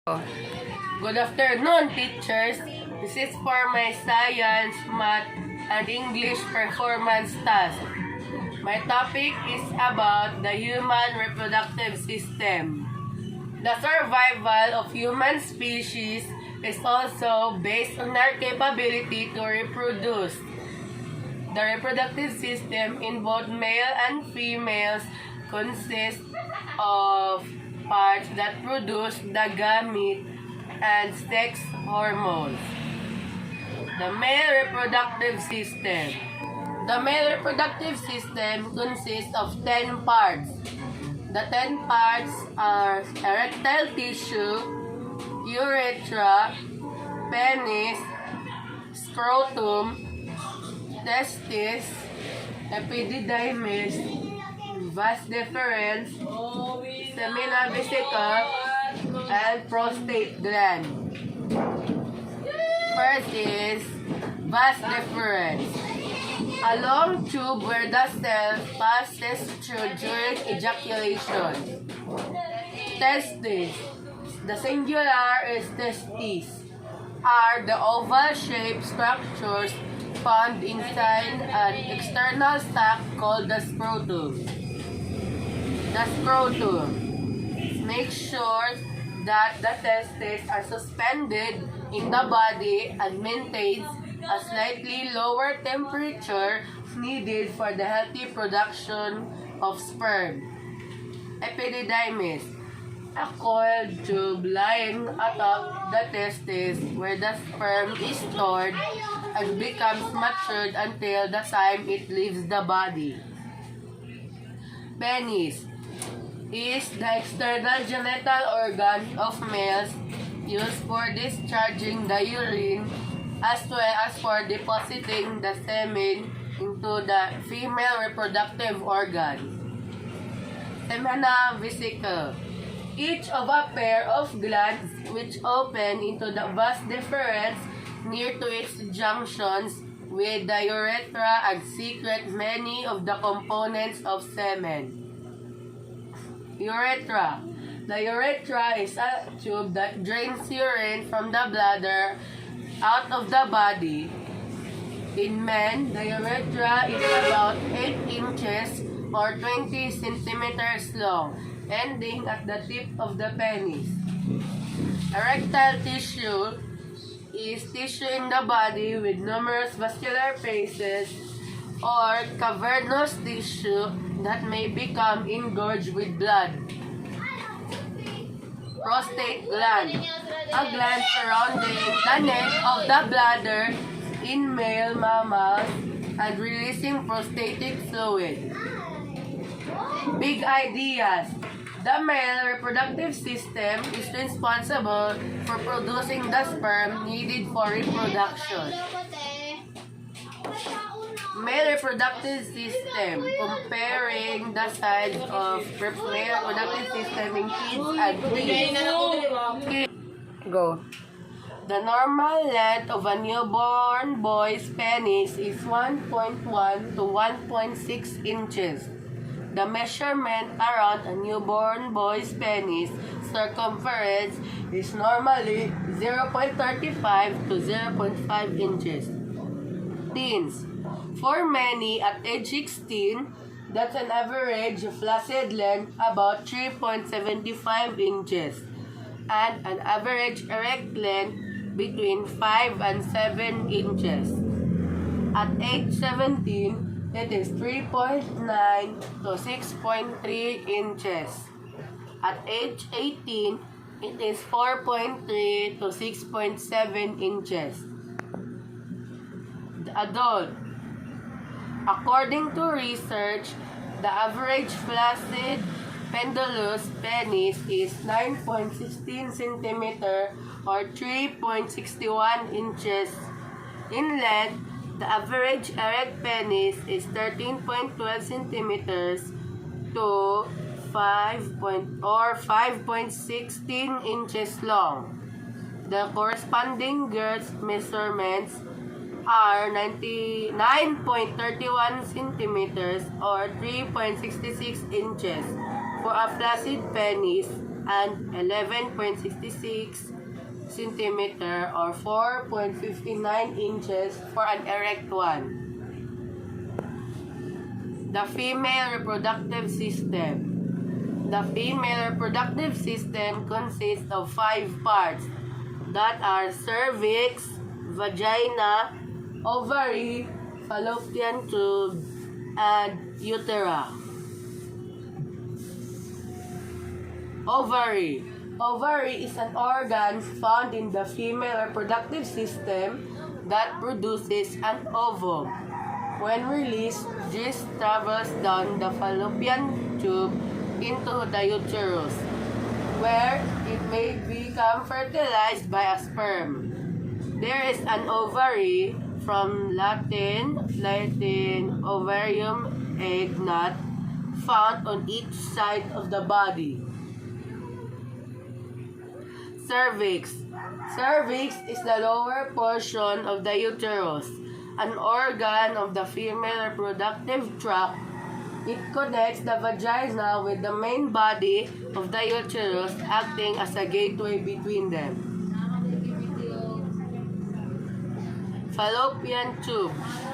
Good afternoon, teachers. This is for my science, math, and English performance task. My topic is about the human reproductive system. The survival of human species is also based on our capability to reproduce. The reproductive system in both male and females consists of parts that produce the gamete and sex hormones. The male reproductive system. The male reproductive system consists of 10 parts. The 10 parts are erectile tissue, urethra, penis, scrotum, testis, epididymis, vas deferens, semina vesica, and prostate gland. First is vas deferens, a long tube where the cell passes through during ejaculation. Testes, the singular is testes, are the oval-shaped structures found inside an external sac called the scrotum. The scrotum makes sure that the testes are suspended in the body and maintains a slightly lower temperature needed for the healthy production of sperm. Epididymis, a coiled tube lying atop the testes where the sperm is stored and becomes matured until the time it leaves the body. Penis is the external genital organ of males used for discharging the urine as well as for depositing the semen into the female reproductive organ. Semina vesica, each of a pair of glands which open into the vas deferens near to its junctions with the urethra and secrete many of the components of semen. Urethra. The urethra is a tube that drains urine from the bladder out of the body. In men, the urethra is about 8 inches or 20 centimeters long, ending at the tip of the penis. Erectile tissue is tissue in the body with numerous vascular phases or cavernous tissue that may become engorged with blood. Prostate gland, a gland surrounding the neck of the bladder in male mammals and releasing prostatic fluid. Big ideas. The male reproductive system is responsible for producing the sperm needed for reproduction. Male reproductive system, comparing the size of male reproductive system in kids and teens. Go. The normal length of a newborn boy's penis is 1.1 to 1.6 inches. The measurement around a newborn boy's penis circumference is normally 0.35 to 0.5 inches. Teens. For many, at age 16, that's an average flaccid length about 3.75 inches and an average erect length between 5 and 7 inches. At age 17, it is 3.9 to 6.3 inches. At age 18, it is 4.3 to 6.7 inches. The adult. According to research, the average flaccid pendulous penis is 9.16 cm or 3.61 inches in length. The average erect penis is 13.12 centimeters to 5.16 inches long. The corresponding girth measurements are 99.31 centimeters or 3.66 inches for a flaccid penis and 11.66 centimeter or 4.59 inches for an erect one. The female reproductive system. The female reproductive system consists of 5 parts that are cervix, vagina, ovary, fallopian tube, and utera. Ovary. Ovary is an organ found in the female reproductive system that produces an ovum. When released, this travels down the fallopian tube into the uterus, where it may become fertilized by a sperm. There is an ovary, from Latin ovarium, egg nut, found on each side of the body. Cervix. Cervix is the lower portion of the uterus, an organ of the female reproductive tract. It connects the vagina with the main body of the uterus, acting as a gateway between them. Fallopian tube.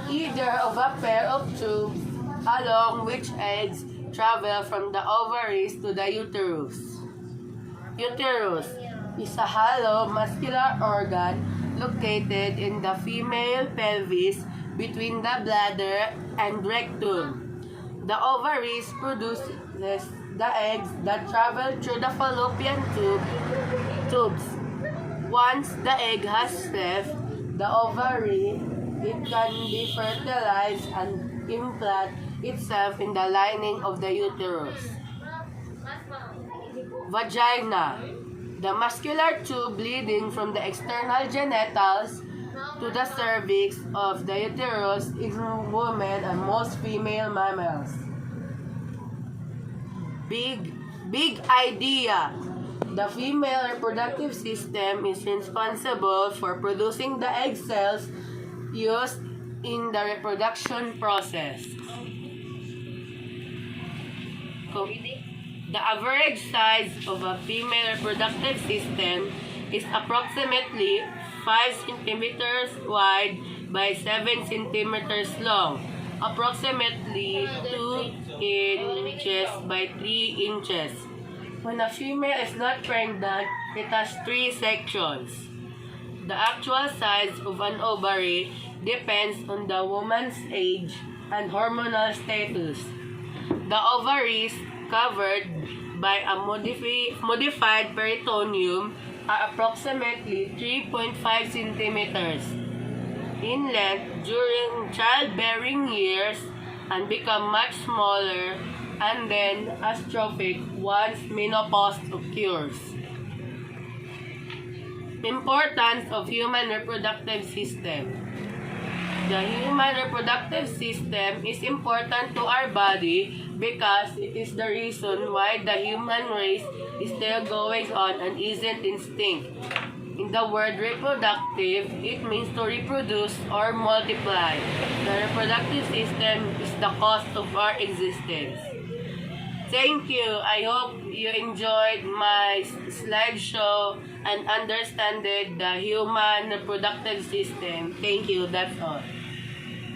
Either of a pair of tubes along which eggs travel from the ovaries to the uterus. Uterus is a hollow muscular organ located in the female pelvis between the bladder and rectum. The ovaries produce the eggs that travel through the fallopian tubes. Once the egg has left the ovary, it can be fertilized and implant itself in the lining of the uterus. Vagina. The muscular tube leading from the external genitals to the cervix of the uterus in women and most female mammals. Big idea. The female reproductive system is responsible for producing the egg cells used in the reproduction process. The average size of a female reproductive system is approximately 5 centimeters wide by 7 centimeters long, approximately 2 inches by 3 inches. When a female is not pregnant, it has 3 sections. The actual size of an ovary depends on the woman's age and hormonal status. The ovaries covered by a modified peritoneum are approximately 3.5 centimeters in length during childbearing years and become much smaller and then atrophic once menopause occurs. Importance of human reproductive system. The human reproductive system is important to our body because it is the reason why the human race is still going on and isn't extinct. In the word reproductive, it means to reproduce or multiply. The reproductive system is the cause of our existence. Thank you. I hope you enjoyed my slideshow and understood the human reproductive system. Thank you. That's all.